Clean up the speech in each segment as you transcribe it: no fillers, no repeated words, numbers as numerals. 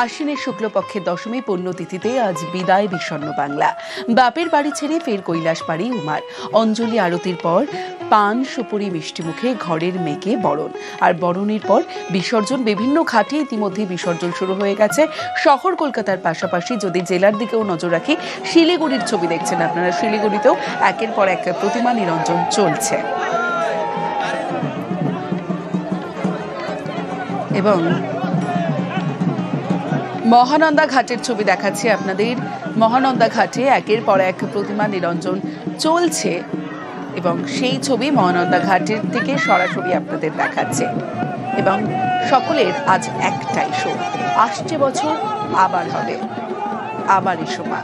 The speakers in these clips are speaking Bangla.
আশ্বিনের শুক্লপক্ষের দশমী পুণ্যতিথিতে আজ বিদায় বিষণ্ণ বাংলা। বাপের বাড়ি ছেড়ে ফের কৈলাস পাড়ি উমার। অঞ্জলি আরতির পর পান সুপুরি মিষ্টি মুখে ঘরের মেয়েকে বরণ, আর বরণের পর বিসর্জন। বিভিন্ন ঘাটে ইতিমধ্যে বিসর্জন শুরু হয়ে গেছে। শহর কলকাতার পাশাপাশি যদি জেলার দিকেও নজর রাখি, শিলিগুড়ির ছবি দেখছেন আপনারা। শিলিগুড়িতেও একের পর এক প্রতিমা নিরঞ্জন চলছে এবং মহানন্দা ঘাটের ছবি দেখাচ্ছি আপনাদের। মহানন্দা ঘাটে একের পর এক প্রতিমা নিরঞ্জন চলছে এবং সেই ছবি মহানন্দা ঘাটের থেকে সরাসরি আপনাদের দেখাচ্ছে। এবং সকলের আজ একটাই শোক, আসছে বছর আবার হবে, আবার এসো মা।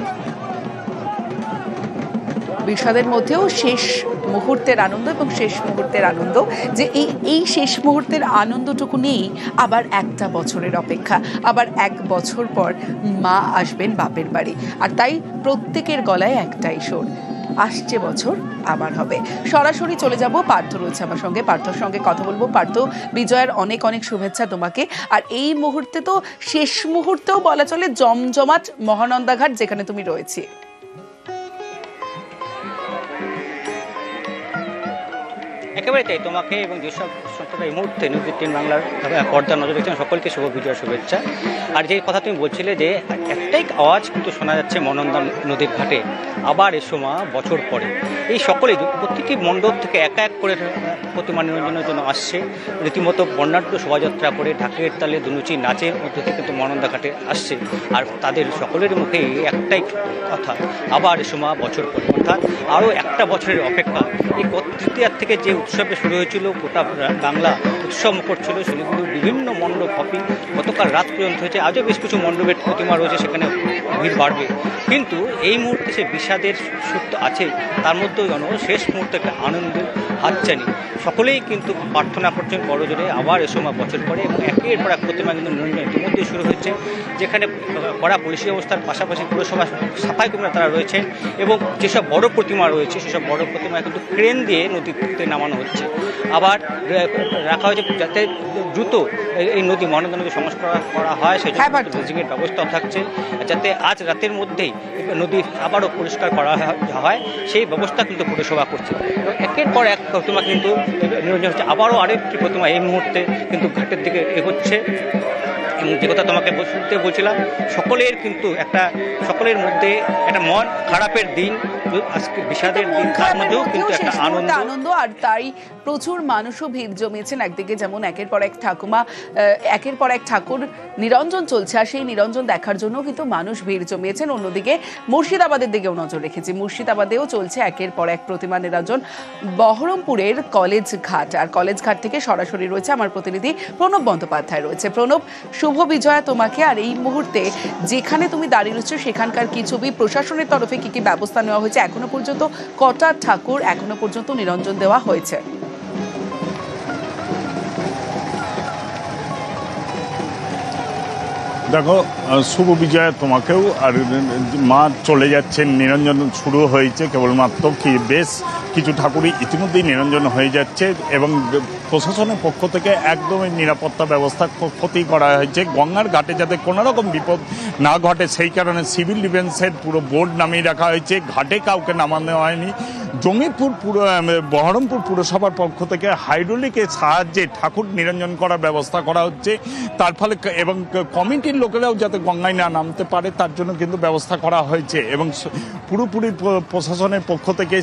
বিষাদের মধ্যেও শেষ মুহূর্তের আনন্দ এবং শেষ মুহূর্তের আনন্দ, যে এই শেষ মুহূর্তের আনন্দটুকু নিয়েই আবার একটা বছরের অপেক্ষা। আবার এক বছর পর মা আসবেন বাপের বাড়ি, আর তাই প্রত্যেকের গলায় একটাই সুর, আসছে বছর আবার হবে। সরাসরি চলে যাব, পার্থ রয়েছে আমার সঙ্গে, পার্থর সঙ্গে কথা বলবো। পার্থ, বিজয়ের অনেক অনেক শুভেচ্ছা তোমাকে। আর এই মুহূর্তে তো শেষ মুহূর্তেও বলা চলে জমজমাট মহানন্দা ঘাট, যেখানে তুমি রয়েছে। একেবারে তাই, তোমাকে এবং যেসব সন্তানরা এই মুহূর্তে নিউজ 18 বাংলার পর্দা নজর রেখেছেন সকলকে শুভ বিজয় শুভেচ্ছা। আর যে কথা তুমি বলছিলে যে একটাই আওয়াজ কিন্তু শোনা যাচ্ছে মহানন্দা নদীর ঘাটে, আবার এসো মা বছর পরে। এই সকলেই প্রতিটি মণ্ডপ থেকে এক এক করে প্রতিমা নিরঞ্জনের জন্য আসছে, রীতিমতো বর্ণাঢ্য শোভাযাত্রা করে ঢাকের তালে দুনুচি নাচের মধ্যে থেকে কিন্তু মহানন্দা ঘাটে আসছে। আর তাদের সকলের মুখে একটাই কথা, আবার এসো মা বছর পরে, অর্থাৎ আরও একটা বছরের অপেক্ষা। এই তৃতীয়ার থেকে যে উৎসবে শুরু হয়েছিল, গোটা বাংলা উৎসব মুখর ছিল। শিলিগুড়ির বিভিন্ন মণ্ডপ হপিং গতকাল রাত পর্যন্ত হয়েছে। আজও বেশ কিছু মণ্ডপের প্রতিমা রয়েছে, সেখানে ভিড় বাড়বে। কিন্তু এই মুহূর্তে সে বিষাদের সূত্র আছে, তার মধ্যেও যেন শেষ মুহূর্তে একটা আনন্দের হাতছানি। সকলেই কিন্তু প্রার্থনা করছেন বড়জোরে আবার এসো মা বছর পরে। এবং একের পর এক প্রতিমা কিন্তু নিরঞ্জন ইতিমধ্যেই শুরু হয়েছে, যেখানে কড়া পুলিশি অবস্থার পাশাপাশি পুরসভা সাফাই কর্মীরা তারা রয়েছেন। এবং যেসব বড় প্রতিমা রয়েছে সেসব বড় প্রতিমা কিন্তু ক্রেন দিয়ে নদীতে নামানো হচ্ছে। আবার রাখা হয়েছে যাতে দ্রুত এই নদী মহানন্দা নদী সংস্কার করা হয়, সেই জন্য ড্রেজিংয়ের ব্যবস্থাও থাকছে, যাতে আজ রাতের মধ্যেই নদী আবারও পরিষ্কার করা হয় সেই ব্যবস্থা কিন্তু পুরসভা করছে। একের পর এক প্রতিমা কিন্তু নিরঞ্জন হচ্ছে। আবারও আরেকটি প্রতিমা এই মুহূর্তে কিন্তু ঘাটের দিকে এগোচ্ছে। যে কথা তোমাকে বলছিলাম, সকলের মধ্যে একটা মন খারাপের দিন, আজকে বিষাদের দিন, তার মধ্যেও কিন্তু একটা আনন্দ। আর তাই প্রচুর মানুষও ভিড় জমিয়েছেন। একদিকে যেমন একের পর এক ঠাকুর নিরঞ্জন চলছে, আর সেই নিরঞ্জন দেখার জন্য কিন্তু মানুষ ভিড় জমিয়েছেন। অন্যদিকে মুর্শিদাবাদের দিকেও নজর রেখেছি, মুর্শিদাবাদেও চলছে একের পর এক প্রতিমা নিরঞ্জন। বহরমপুরের কলেজ ঘাট, আর কলেজ ঘাট থেকে সরাসরি রয়েছে আমার প্রতিনিধি প্রণব বন্দ্যোপাধ্যায় রয়েছে। প্রণব, শুভ বিজয়া তোমাকে। আর এই মুহূর্তে যেখানে তুমি দাঁড়িয়ে রয়েছো সেখানকার কি ছবি, প্রশাসনের তরফে কি কি ব্যবস্থা নেওয়া হয়েছে, এখনো পর্যন্ত কটা ঠাকুর এখনো পর্যন্ত নিরঞ্জন দেওয়া হয়েছে? দেখো, শুভ বিজয় তোমাকেও। আর মা চলে যাচ্ছেন, নিরঞ্জন শুরু হয়েছে কেবলমাত্র, কি বেশ কিছু ঠাকুরই ইতিমধ্যেই নিরঞ্জন হয়ে যাচ্ছে। এবং প্রশাসনের পক্ষ থেকে একদমই নিরাপত্তা ব্যবস্থা ক্ষতি করা হয়েছে। গঙ্গার ঘাটে যাতে কোনো রকম বিপদ না ঘটে সেই কারণে সিভিল ডিফেন্সের পুরো বোর্ড নামিয়ে রাখা হয়েছে। ঘাটে কাউকে নামানো হয়নি। বহরমপুর পুরসভার পক্ষ থেকে হাইড্রোলিকের সাহায্যে ঠাকুর নিরঞ্জন করার ব্যবস্থা করা হচ্ছে। তার ফলে এবং কমিটির লোকেরাও যাতে গঙ্গায় না নামতে পারে তার জন্য কিন্তু ব্যবস্থা করা হয়েছে। এবং পুরোপুরি প্রশাসনের পক্ষ থেকে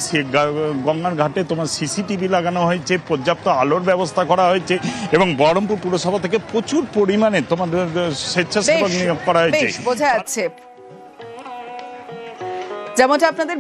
গঙ্গার ঘাটে তোমার সিসিটিভি লাগানো হয়েছে, পর্যাপ্ত আলোর ব্যবস্থা করা হয়েছে। এবং বহরমপুর পুরসভা থেকে প্রচুর পরিমাণে তোমাদের স্বেচ্ছাসেবক নিয়োগ করা হয়েছে। বোঝা যাচ্ছে যেমনটা আপনাদের